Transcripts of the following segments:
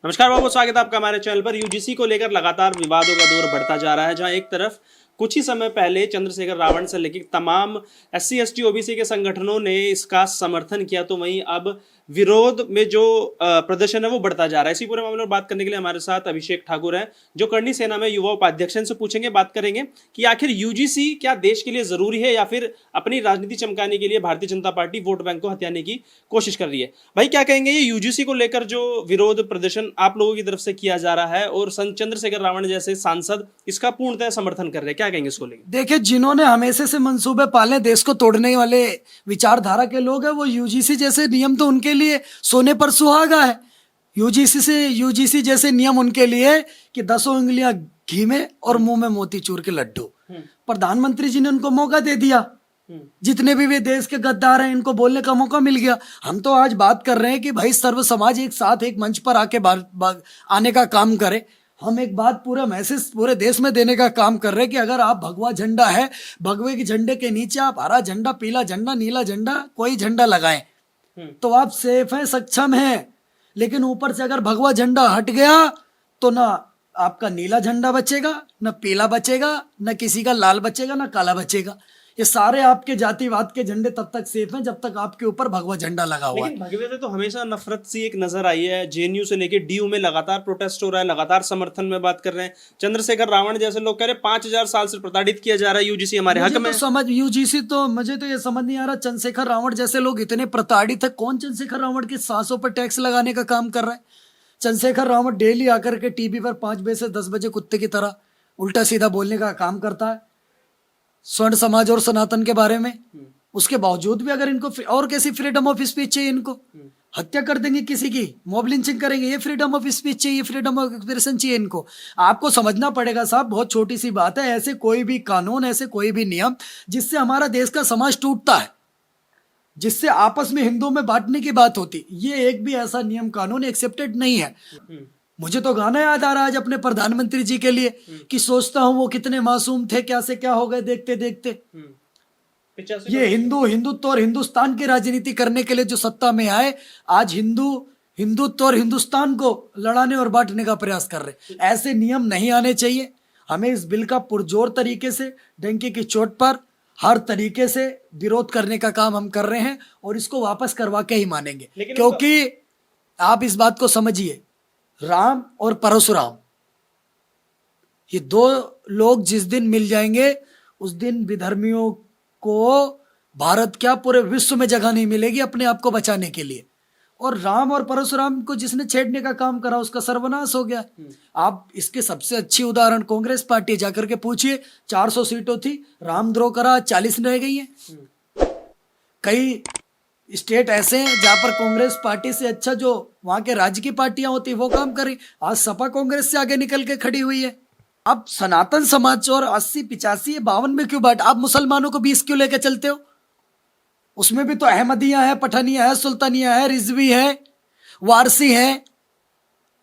नमस्कार बाबू, स्वागत है आपका हमारे चैनल पर। यूजीसी को लेकर लगातार विवादों का दौर बढ़ता जा रहा है, जहां एक तरफ कुछ ही समय पहले चंद्रशेखर रावण से लेकर तमाम एससी एसटी ओबीसी के संगठनों ने इसका समर्थन किया, तो वहीं अब विरोध में जो प्रदर्शन है वो बढ़ता जा रहा है। इसी पूरे मामले पर बात करने के लिए हमारे साथ अभिषेक ठाकुर हैं, जो करनी सेना में युवा उपाध्यक्ष हैं। से पूछेंगे, बात करेंगे कि आखिर यूजीसी क्या देश के लिए जरूरी है या फिर अपनी राजनीति चमकाने के लिए Bharatiya Janata party vote bank को हथियाने की कोशिश कर रही है। भाई, क्या कहेंगे ये यूजीसी को लेकर जो विरोध प्रदर्शन आप लोगों की तरफ से किया जा रहा है और चंद्रशेखर रावण जैसे सांसद इसका पूर्णतः समर्थन कर रहे हैं, क्या कहेंगे इसको लेकर? देखिए, जिन्होंने हमेशा से मंसूबे पाले देश को तोड़ने वाले विचारधारा के लोग हैं, वो यूजीसी जैसे नियम तो उनके लिए सोने पर सुहागा है। यूजीसी जैसे नियम उनके लिए कि 10 उंगलियां घी में और मुंह में मोतीचूर के लड्डू। प्रधानमंत्री जी ने उनको मौका दे दिया, जितने भी वे देश के गद्दार हैं इनको बोलने का मौका मिल गया। हम तो आज बात कर रहे हैं कि भाई सर्व समाज एक साथ एक मंच पर आके आने का काम करे। हम एक बात पूरा मैसेज पूरे देश में देने का काम कर रहे हैं कि अगर आप भगवा झंडा है, भगवे के झंडे के नीचे आप हरा झंडा, पीला झंडा, नीला झंडा, कोई झंडा लगाएं तो आप सेफ हैं, सक्षम हैं। लेकिन ऊपर से अगर भगवा झंडा हट गया तो ना आपका नीला झंडा बचेगा, ना पीला बचेगा, ना किसी का लाल बचेगा, ना काला बचेगा। ये सारे आपके जातिवाद के झंडे तब तक सेफ हैं जब तक आपके ऊपर भगवा झंडा लगा हुआ है। लेकिन भगवे से तो हमेशा नफरत सी एक नजर आई है। जेएनयू से लेके डीयू में लगातार प्रोटेस्ट हो रहा है, लगातार समर्थन में बात कर रहे हैं। चंद्रशेखर रावण जैसे लोग कह रहे 5000 साल से प्रताड़ित किया जा रहा है यूजीसी हमारे हक में। मुझे तो ये समझ नहीं आ रहा, चंद्रशेखर रावण जैसे लोग इतने प्रताड़ित है। कौन चंद्रशेखर रावण की सांसों पर टैक्स लगाने का काम कर रहा है? चंद्रशेखर रावण डेली आकर के टीवी पर 5 बजे से 10 बजे कुत्ते की तरह उल्टा सीधा बोलने का काम करता है स्वर्ण समाज और सनातन के बारे में। उसके बावजूद भी अगर इनको और कैसी फ्रीडम ऑफ स्पीच चाहिए, इनको हत्या कर देंगे, किसी की मॉब लिंचिंग करेंगे, ये फ्रीडम ऑफ स्पीच चाहिए, फ्रीडम ऑफ एक्सप्रेशन चाहिए इनको। आपको समझना पड़ेगा साहब, बहुत छोटी सी बात है। ऐसे कोई भी कानून, ऐसे कोई भी नियम जिससे हमारा देश का समाज टूटता है, जिससे आपस में हिंदुओं में बांटने की बात होती, ये एक भी ऐसा नियम कानून एक्सेप्टेड नहीं है। मुझे तो गाना याद आ रहा है आज अपने प्रधानमंत्री जी के लिए कि सोचता हूं वो कितने मासूम थे, क्या से क्या हो गए देखते देखते। ये हिंदुत्व और हिंदुस्तान की राजनीति करने के लिए जो सत्ता में आए, आज हिंदुत्व और हिंदुस्तान को लड़ाने और बांटने का प्रयास कर रहे। ऐसे नियम नहीं आने चाहिए। हमें इस बिल का पुरजोर तरीके से, डंके की चोट पर हर तरीके से विरोध करने का काम हम कर रहे हैं और इसको वापस करवा के ही मानेंगे। क्योंकि आप इस बात को समझिए, राम और परशुराम, ये 2 लोग जिस दिन मिल जाएंगे उस दिन विधर्मियों को भारत क्या पूरे विश्व में जगह नहीं मिलेगी अपने आप को बचाने के लिए। और राम और परशुराम को जिसने छेड़ने का काम करा उसका सर्वनाश हो गया। आप इसके सबसे अच्छी उदाहरण कांग्रेस पार्टी जाकर के पूछिए, 400 सीटों थी, रामद्रोह करा, 40 रह गई हैं। कई स्टेट ऐसे हैं जहां पर कांग्रेस पार्टी से अच्छा जो वहां के राज्य की पार्टियां होती वो काम करी। आज सपा कांग्रेस से आगे निकल के खड़ी हुई है। अब सनातन समाज और 80, 85, 52 में क्यों बांट? आप मुसलमानों को 20 क्यों लेके चलते हो? उसमें भी तो अहमदिया है, पठानिया है, सुल्तानिया है, रिजवी है, वारसी है,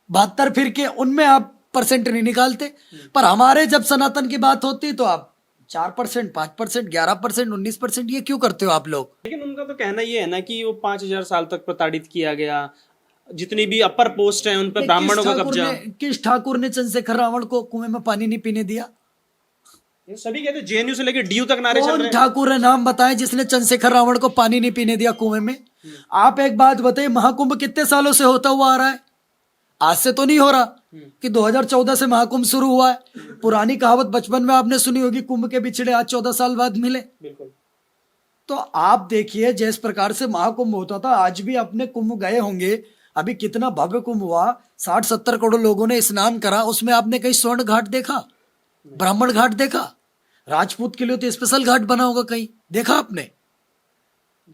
72 फिरके, उनमें आप परसेंट नहीं निकालते। पर हमारे जब सनातन की बात होती तो आप 4%, 5%, 11%, 19%, ये क्यों करते हो आप लोग? लेकिन उनका तो कहना ये है ना कि वो 5000 साल तक प्रताड़ित किया गया, जितनी भी अपर पोस्ट है उन पर ब्राह्मणों का कब्जा। किस ठाकुर ने चंद्रशेखर रावण को कुएं में पानी नहीं पीने दिया? ये सभी कहते हैं, जेएनयू से लेकर डीयू तक नारे चल रहे हैं। ठाकुर है, नाम बताएं जिसने चंद्रशेखर रावण को पानी नहीं पीने दिया कुएं में। आप एक बात बताइए, महाकुंभ कितने सालों से होता हुआ आ रहा है? आज से तो नहीं हो रहा कि 2014 से महाकुंभ शुरू हुआ है। पुरानी कहावत बचपन में आपने सुनी होगी, कुंभ के बिछड़े आज 14 साल बाद मिले। बिल्कुल। तो आप देखिए, जिस प्रकार से महाकुंभ होता था, आज भी अपने कुंभ गए होंगे। अभी कितना भव्य कुंभ हुआ, 60-70 करोड़ लोगों ने स्नान करा। उसमें आपने कहीं स्वर्ण घाट देखा, ब्राह्मण घाट देखा? राजपूत के लिए तो स्पेशल घाट बना होगा, कहीं देखा आपने?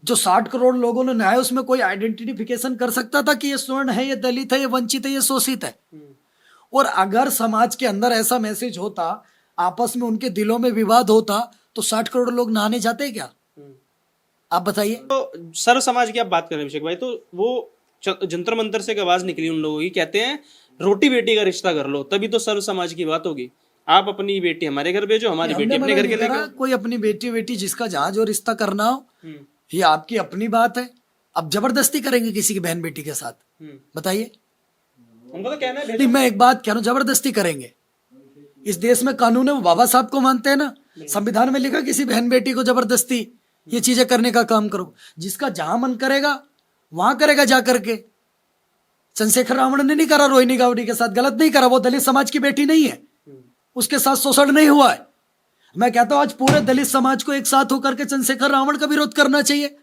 जो 60 करोड़ लोगों ने नहाया उसमें कोई आइडेंटिफिकेशन कर सकता था कि ये स्वर्ण है, ये दलित है, ये वंचित है, ये शोषित है? और अगर समाज के अंदर ऐसा मैसेज होता, आपस में उनके दिलों में विवाद होता, तो 60 करोड़ लोग नहाने जाते क्या? आप बताइए। तो सर्व समाज की आप बात करें अभिषेक भाई, तो वो जंतर मंतर से एक आवाज निकली उन लोगों की, कहते हैं रोटी बेटी का रिश्ता कर लो तभी तो सर्व समाज की बात होगी। आप अपनी बेटी हमारे घर भेजो, हमारी बेटी अपने घर के लेकर। कोई अपनी बेटी जिसका जहां जो रिश्ता करना हो, ये आपकी अपनी बात है। अब जबरदस्ती करेंगे किसी की बहन बेटी के साथ? बताइए। उनको तो कहना है नहीं, भेजो। मैं एक बात कह रहा हूं, जबरदस्ती करेंगे। इस देश में कानून है, वो बाबा साहब को मानते हैं ना, संविधान में लिखा किसी बहन बेटी को जबरदस्ती ये चीजें करने का काम करो। जिसका जहां मन करेगा वहां करेगा जा करके। चंद्रशेखर रावण ने नहीं करा रोहिणी गावड़ी के साथ, गलत नहीं करा, वो दलित समाज की बेटी नहीं है, उसके साथ शोषण नहीं हुआ है। मैं कहता हूं आज पूरे दलित समाज को एक साथ होकर के चंद्रशेखर रावण का विरोध करना चाहिए।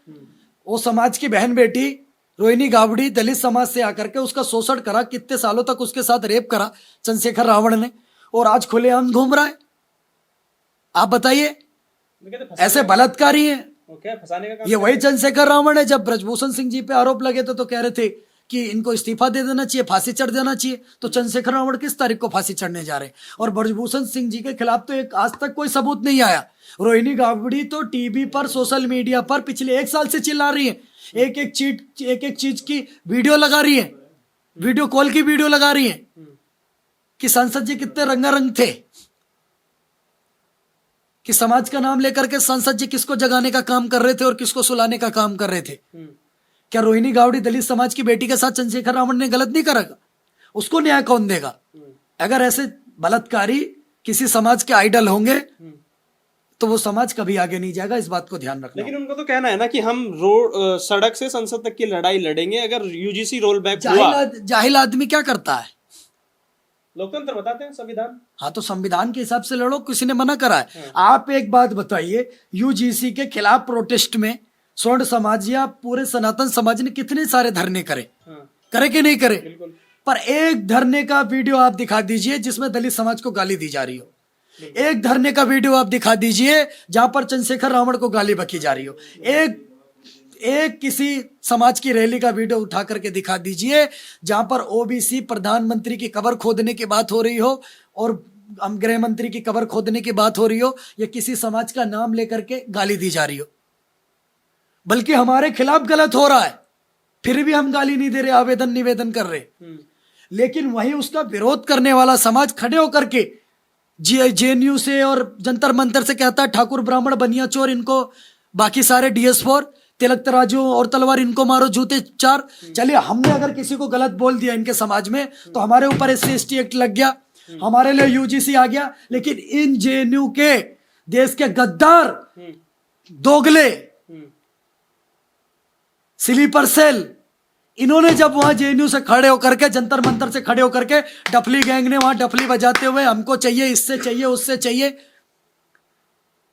वो समाज की बहन बेटी रोहिणी गावड़ी दलित समाज से आकर के उसका शोषण करा, कितने सालों तक उसके साथ रेप करा चंद्रशेखर रावण ने, और आज खुलेआम घूम रहा है। आप बताइए, मैं कहते ऐसे बलात्कारी हैं। वो क्या फंसाने का काम ये वही चंद्रशेखर रावण है। जब ब्रजभूषण सिंह जी पे आरोप लगे थे तो कह रहे थे कि इनको इस्तीफा दे देना चाहिए, फांसी चढ़ देना चाहिए। तो चंद्रशेखर रावण किस तारीख को फांसी चढ़ने जा रहे हैं? और ब्रजभूषण सिंह जी के खिलाफ तो एक आज तक कोई सबूत नहीं आया। रोहिणी गावड़ी तो टीवी पर, सोशल मीडिया पर पिछले 1 साल से चिल्ला रही है, एक एक चीज की वीडियो लगा रही है, वीडियो कॉल की वीडियो लगा रही है कि सांसद जी कितने रंगारंग थे, कि समाज का नाम लेकर के सांसद जी किसको जगाने का काम कर रहे थे और किसको सुलाने का काम कर रहे थे। क्या रोहिणी गावड़ी दलित समाज की बेटी के साथ चंद्रशेखर रावण ने गलत नहीं करा? उसको न्याय कौन देगा? अगर ऐसे बलात्कारी किसी समाज के आइडल होंगे तो वो समाज कभी आगे नहीं जाएगा, इस बात को ध्यान रखना। लेकिन उनको तो कहना है ना कि हम रोड सड़क से संसद तक की लड़ाई लड़ेंगे अगर यूजीसी रोल बैक हुआ। जाहिल आदमी क्या करता है? लोकतंत्र बताते हैं, संविधान। हाँ, तो संविधान के हिसाब से लड़ो, किसी ने मना करा है? आप एक बात बताइए, यूजीसी के खिलाफ प्रोटेस्ट में स्वर्ण समाज या पूरे सनातन समाज ने कितने सारे धरने करे, करे कि नहीं करे? बिल्कुल। पर एक धरने का वीडियो आप दिखा दीजिए जिसमें दलित समाज को गाली दी जा रही हो। एक धरने का वीडियो आप दिखा दीजिए जहां पर चंद्रशेखर रावण को गाली बकी जा रही हो। एक किसी समाज की रैली का वीडियो उठा करके दिखा दीजिए जहां पर ओबीसी प्रधानमंत्री की कब्र खोदने की बात हो रही हो और गृह मंत्री की कब्र खोदने की बात हो रही हो, या किसी समाज का नाम लेकर के गाली दी जा रही हो। बल्कि हमारे खिलाफ गलत हो रहा है, फिर भी हम गाली नहीं दे रहे, आवेदन निवेदन कर रहे। लेकिन वहीं उसका विरोध करने वाला समाज खड़े होकर के जेएनयू से और जंतर मंतर से कहता है ठाकुर ब्राह्मण बनिया चोर, इनको बाकी सारे DS4 तिलक तराजू और तलवार इनको मारो जूते 4। चलिए, हमने अगर किसी को गलत बोल दिया इनके समाज में तो हमारे ऊपर SC/ST एक्ट लग गया, हमारे लिए यूजीसी आ गया। लेकिन इन जेएनयू के देश के गद्दार, दोगले, स्लीपर सेल, इन्होंने जब वहां जेएनयू से खड़े होकर के, जंतर मंतर से खड़े होकर के, डफली गैंग ने वहां डफली बजाते हुए हमको चाहिए, इससे चाहिए, उससे चाहिए,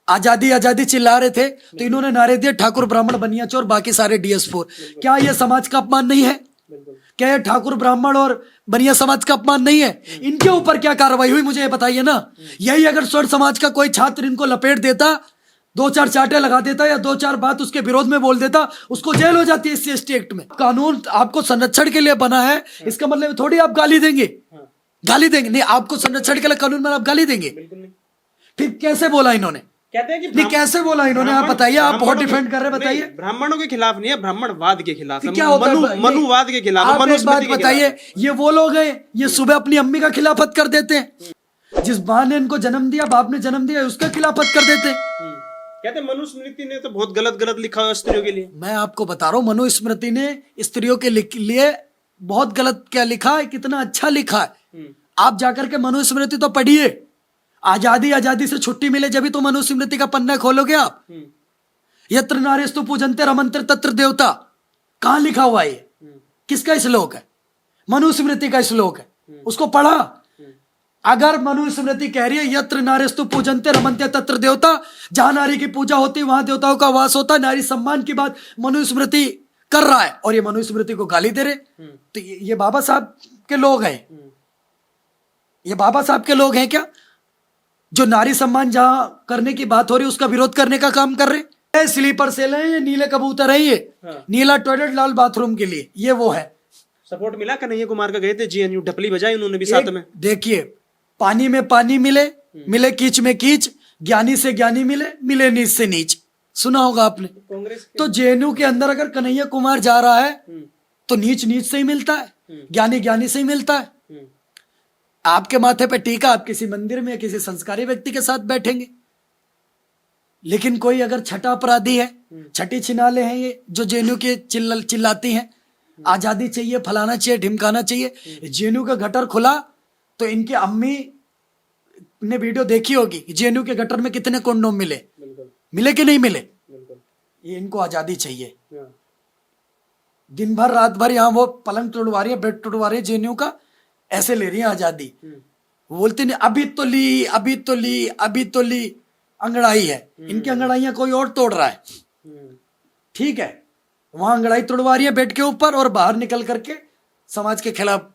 आजादी आजादी चिल्ला रहे थे, तो इन्होंने नारे दिए ठाकुर ब्राह्मण बनिया चोर, बाकी सारे DS4। क्या यह समाज का अपमान नहीं है? क्या यह ठाकुर ब्राह्मण और बनिया समाज का अपमान नहीं है? इनके ऊपर क्या कार्रवाई हुई मुझे बताइए ना। यही अगर स्वर्ण समाज का कोई छात्र इनको लपेट देता, 2-4 चाटे लगा देता या 2-4 बात उसके विरोध में बोल देता, उसको जेल हो जाती है SC/ST एक्ट में। कानून आपको संरक्षण के लिए बना है, इसका मतलब थोड़ी आप गाली देंगे। गाली देंगे नहीं, आपको संरक्षण के लिए कानून में आप गाली देंगे। फिर कैसे बोला इन्होंने? कहते हैं कि नहीं, कैसे बोला इन्होंने? आप बताइए, आप बहुत डिफेंड कर रहे हैं, बताइए। ब्राह्मणों के खिलाफ नहीं है, ब्राह्मणवाद के खिलाफ है, क्या होता है? मनुवाद के खिलाफ है, आप एक मनुस्मृति बात के खिलाफ बताइए, है। ये वो लोग हैं ये सुबह अपनी अम्मी का खिलाफत कर देते हैं, जिस माँ ने इनको जन्म दिया, बाप ने जन्म दिया, उसका खिलाफत कर देते हैं। कहते हैं मनुस्मृति ने तो बहुत गलत गलत लिखा है स्त्रियों के लिए। मैं आपको बता रहा हूँ, मनुस्मृति ने स्त्रियों के लिए बहुत गलत क्या लिखा है, कितना अच्छा लिखा है। आप जाकर के मनुस्मृति तो पढ़िए। आजादी से छुट्टी मिले जब भी तो मनुस्मृति का पन्ना खोलोगे आप। यत्र नारेस्तु पूजन्ते रमन्ते तत्र देवता, कहां लिखा हुआ है? किसका श्लोक है? मनुस्मृति का श्लोक है, उसको पढ़ा। अगर मनुस्मृति कह रही है यत्र नारेस्तु पूजन्ते रमन्ते तत्र देवता, जहां नारी की पूजा होती है वहां देवताओं का वास होता है, नारी सम्मान की बात मनुस्मृति कर रहा है, और ये मनुस्मृति को गाली दे रहे, तो ये बाबा साहब के लोग हैं। ये बाबा साहब के लोग हैं क्या, जो नारी सम्मान जहां करने की बात हो रही है उसका विरोध करने का काम कर रहे हैं? स्लीपर सेल है, ये नीले कबूतर है, ये नीला टॉयलेट लाल बाथरूम के लिए, ये वो है। सपोर्ट मिला कन्हैया कुमार का, गए थे जेएनयू, डपली बजाई उन्होंने भी साथ में। देखिए, पानी में पानी मिले, मिले कीच में कीच, ज्ञानी से ज्ञानी मिले, मिले नीच से नीच, सुना होगा आपने। कांग्रेस तो जेएनयू के अंदर अगर कन्हैया कुमार जा रहा है तो नीच नीच से ही मिलता है, ज्ञानी ज्ञानी से ही मिलता है। आपके माथे पे टीका, आप किसी मंदिर में किसी संस्कारी व्यक्ति के साथ बैठेंगे, लेकिन कोई अगर छठा अपराधी है, छठी छिनाले हैं ये जो जेएनयू के चिल्लाती हैं, आजादी चाहिए, फलाना चाहिए, ढिमकाना चाहिए। जेएनयू का गटर खुला तो इनकी अम्मी ने वीडियो देखी होगी, जेएनयू के गटर में कितने कंडोम मिले, बिल्कुल मिले कि नहीं मिले। बिल्कुल। ये इनको आजादी चाहिए। हाँ, दिन भर रात भर यहाँ वो पलंग तोड़वा रही है, बेड तोड़वा रही है जेएनयू का, ऐसे ले रही है आजादी। वो बोलते नहीं अभी तो ली, अभी तो ली, अभी तो ली। अंगड़ाई है, इनकी अंगड़ाइयां कोई और तोड़ रहा है। ठीक है, वहां अंगड़ाई तोड़वा रही है बेड के ऊपर, और बाहर निकल करके समाज के खिलाफ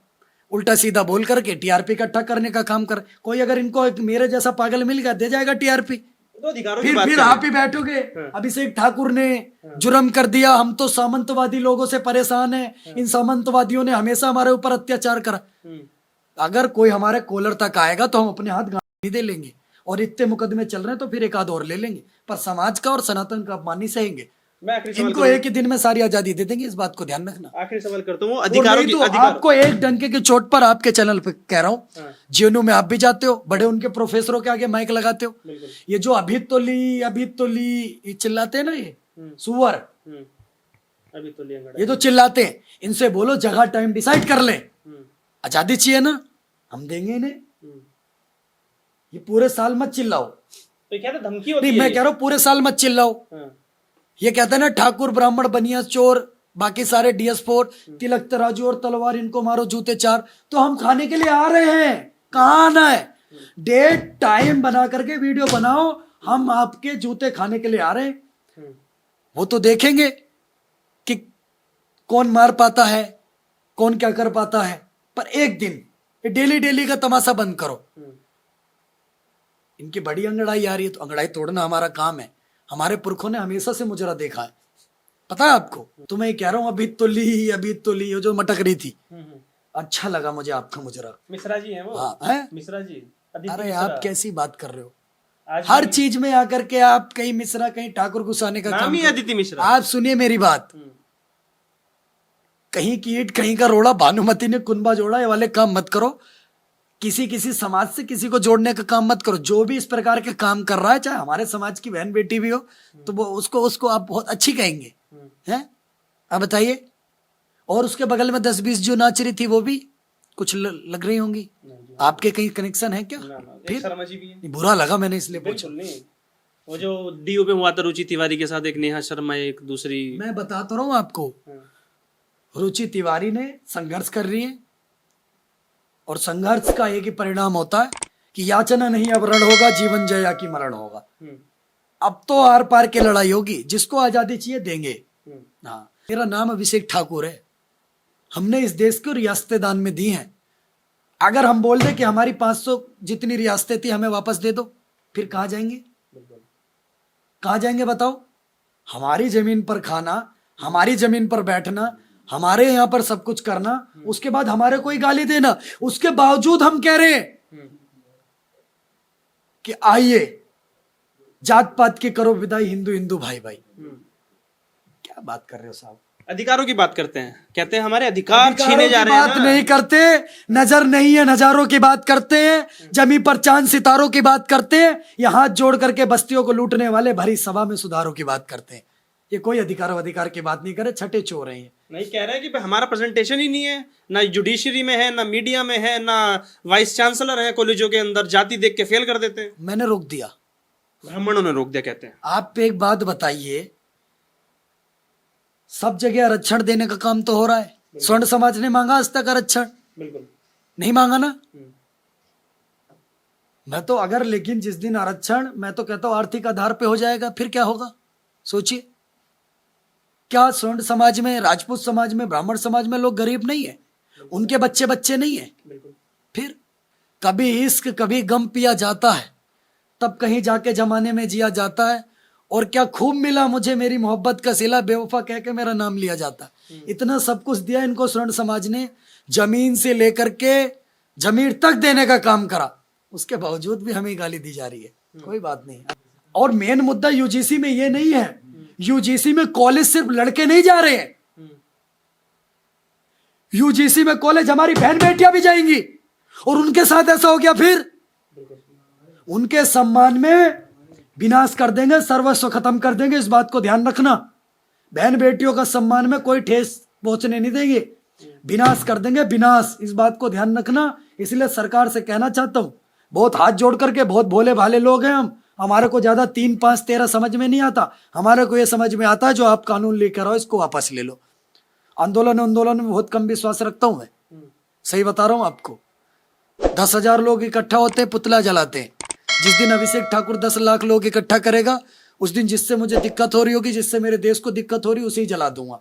उल्टा सीधा बोल करके टीआरपी इकट्ठा करने का काम कर। कोई अगर इनको एक मेरे जैसा पागल मिल गया, दे जाएगा टीआरपी। तो अधिकारों की फिर बात फिर कर रहे आप ही बैठोगे, अभिषेक ठाकुर ने जुर्म कर दिया, हम तो सामंतवादी लोगों से परेशान हैं, इन सामंतवादियों ने हमेशा हमारे ऊपर अत्याचार करा। हैं। अगर कोई हमारे कॉलर तक आएगा तो हम अपने हाथ गांधी दे लेंगे, और इतने मुकदमे चल रहे हैं तो फिर एक आध और ले लेंगे, पर समाज का और सनातन का अपमान नहीं सहेंगे। मैं आखिरी सवाल इनको एक ही दिन में सारी आजादी दे देंगे, इस बात को ध्यान रखना। आखिरी सवाल करता हूँ, और अधिकारों नहीं की तो अधिकार। आपको एक डंके की चोट पर आपके चैनल पे कह रहा हूँ, हाँ। जेएनयू में आप भी जाते हो, बड़े उनके प्रोफेसरों के आगे माइक लगाते हो, बिल्कुल। ये जो अभी तो ली, अभी तो ली, ये चिल्लाते हैं ना, ये सुअर, अभी तो लिया ये तो चिल्लाते हैं। इनसे बोलो जगह टाइम डिसाइड कर ले, आजादी चाहिए ना, हम देंगे इन्हें। ये पूरे साल मत चिल्लाओ। तो क्या धमकी होती नहीं, है मैं ये? कह रहा हूँ पूरे साल मत चिल्लाओ। हाँ, ये कहते हैं ना ठाकुर ब्राह्मण बनिया चोर, बाकी सारे DS4, तिलक तराजू और तलवार इनको मारो जूते चार। तो हम खाने के लिए आ रहे हैं, कहाँ आना है, डेट टाइम बना करके वीडियो बनाओ, हम आपके जूते खाने के लिए आ रहे हैं। वो तो देखेंगे कि कौन मार पाता है, कौन क्या कर पाता है। पर एक दिन ये डेली डेली का तमाशा बंद करो। इनकी बड़ी अंगड़ाई आ रही है, तो अंगड़ाई तोड़ना हमारा काम है। हमारे पुरखों ने हमेशा से मुजरा देखा है, पता है आपको। तो मैं कह रहा हूँ अभी तो ली, अभी तो ली, जो मटक रही थी। अच्छा लगा मुझे आपका मुजरा। मिश्रा जी हैं वो। हाँ है? मिश्रा जी, अदिति अरे मिश्रा। आप कैसी बात कर रहे हो, आज हर चीज में आकर के आप कहीं मिश्रा कहीं ठाकुर घुसाने का नाम काम ही कर- अदिति मिश्रा। आप सुनिए मेरी बात, कहीं की ईंट कहीं का रोड़ा, भानुमति ने कुनबा जोड़ा, ये वाले काम मत करो। किसी समाज से किसी को जोड़ने का काम मत करो। जो भी इस प्रकार के काम कर रहा है, चाहे हमारे समाज की बहन बेटी भी हो, तो वो उसको आप बहुत अच्छी कहेंगे, हैं? आप बताइए। और उसके बगल में 10-20 जो नाच रही थी, वो भी कुछ लग रही होंगी। आपके कहीं कनेक्शन है क्या? फिर शर्मा जी भी है। नहीं, बुरा लगा मैंने इसलिए पूछा। बिल्कुल नहीं, वो जो डीओ पे हुआ था रुचि तिवारी के साथ, एक नेहा शर्मा, एक दूसरी। मैं बता तो रहा हूँ आपको, रुचि तिवारी ने संघर्ष कर रही है, और संघर्ष का एक ही परिणाम होता है कि याचना नहीं अब रण होगा, जीवन जया की मरण होगा। अब तो आर पार की लड़ाई होगी, जिसको आजादी चाहिए देंगे। हाँ, मेरा नाम अभिषेक ठाकुर है, हमने इस देश को रियासतें दान में दी हैं। अगर हम बोल दें कि हमारी 500 जितनी रियासतें थी हमें वापस दे दो, फिर कहाँ जाएंगे? कहाँ जाएंगे बताओ? हमारी जमीन पर खाना, हमारी जमीन पर बैठना, हमारे यहाँ पर सब कुछ करना, उसके बाद हमारे कोई गाली देना। उसके बावजूद हम कह रहे हैं कि आइए जात पात की करो विदाई, हिंदू हिंदू भाई भाई। क्या बात कर रहे हो साहब? अधिकारों की बात करते हैं, कहते हैं हमारे अधिकार छीने जा रहे हैं बात ना। नहीं करते, नजर नहीं है नजारों की बात करते हैं, जमी पर चांद सितारों की बात करते हैं, ये हाथ जोड़ करके बस्तियों को लूटने वाले भरी सभा में सुधारों की बात करते हैं। ये कोई अधिकार की बात नहीं करे, छठे चोर हैं ये। नहीं कह रहे हैं कि हमारा प्रेजेंटेशन ही नहीं है, ना जुडिशरी में है, ना मीडिया में है, ना वाइस चांसलर है कॉलेजों के अंदर, जाति देख के फेल कर देते हैं। मैंने रोक दिया, ब्राह्मणों ने रोक दिया कहते हैं। आप एक बात बताइए, सब जगह आरक्षण देने का काम तो हो रहा है, स्वर्ण समाज ने मांगा आज तक आरक्षण? बिल्कुल नहीं मांगा ना। मैं तो अगर, लेकिन जिस दिन आरक्षण, मैं तो कहता हूं आर्थिक आधार पे हो जाएगा, फिर क्या होगा सोचिए। क्या स्वर्ण समाज में, राजपूत समाज में, ब्राह्मण समाज में लोग गरीब नहीं है? उनके बच्चे बच्चे नहीं है? फिर कभी इश्क कभी गम पिया जाता है, तब कहीं जाके जमाने में जिया जाता है। और क्या खूब मिला मुझे मेरी मोहब्बत का सिला, बेवफा कह के मेरा नाम लिया जाता है। इतना सब कुछ दिया इनको स्वर्ण समाज ने, जमीन से लेकर के जमीर तक देने का काम करा, उसके बावजूद भी हमें गाली दी जा रही है। कोई बात नहीं। और मेन मुद्दा यूजीसी में ये नहीं है, यूजीसी में कॉलेज सिर्फ लड़के नहीं जा रहे हैं, यूजीसी में कॉलेज हमारी बहन बेटियां भी जाएंगी। और उनके साथ ऐसा हो गया, फिर उनके सम्मान में विनाश कर देंगे, सर्वस्व खत्म कर देंगे। इस बात को ध्यान रखना, बहन बेटियों का सम्मान में कोई ठेस पहुंचने नहीं देंगे, विनाश कर देंगे, विनाश। इस बात को ध्यान रखना। इसलिए सरकार से कहना चाहता हूं, बहुत हाथ जोड़ करके, बहुत भोले भाले लोग हैं हम, हमारे को ज्यादा 3, 5, 13 समझ में नहीं आता। हमारे को ये समझ में आता है जो आप कानून लेकर आओ इसको वापस ले लो। आंदोलन में बहुत कम विश्वास रखता हूं मैं, सही बता रहा हूं आपको। 10,000 लोग इकट्ठा होते हैं, पुतला जलाते हैं। जिस दिन अभिषेक ठाकुर 10 लाख लोग इकट्ठा करेगा, उस दिन जिससे मुझे दिक्कत हो रही होगी, जिससे मेरे देश को दिक्कत हो रही, उसे ही जला दूंगा।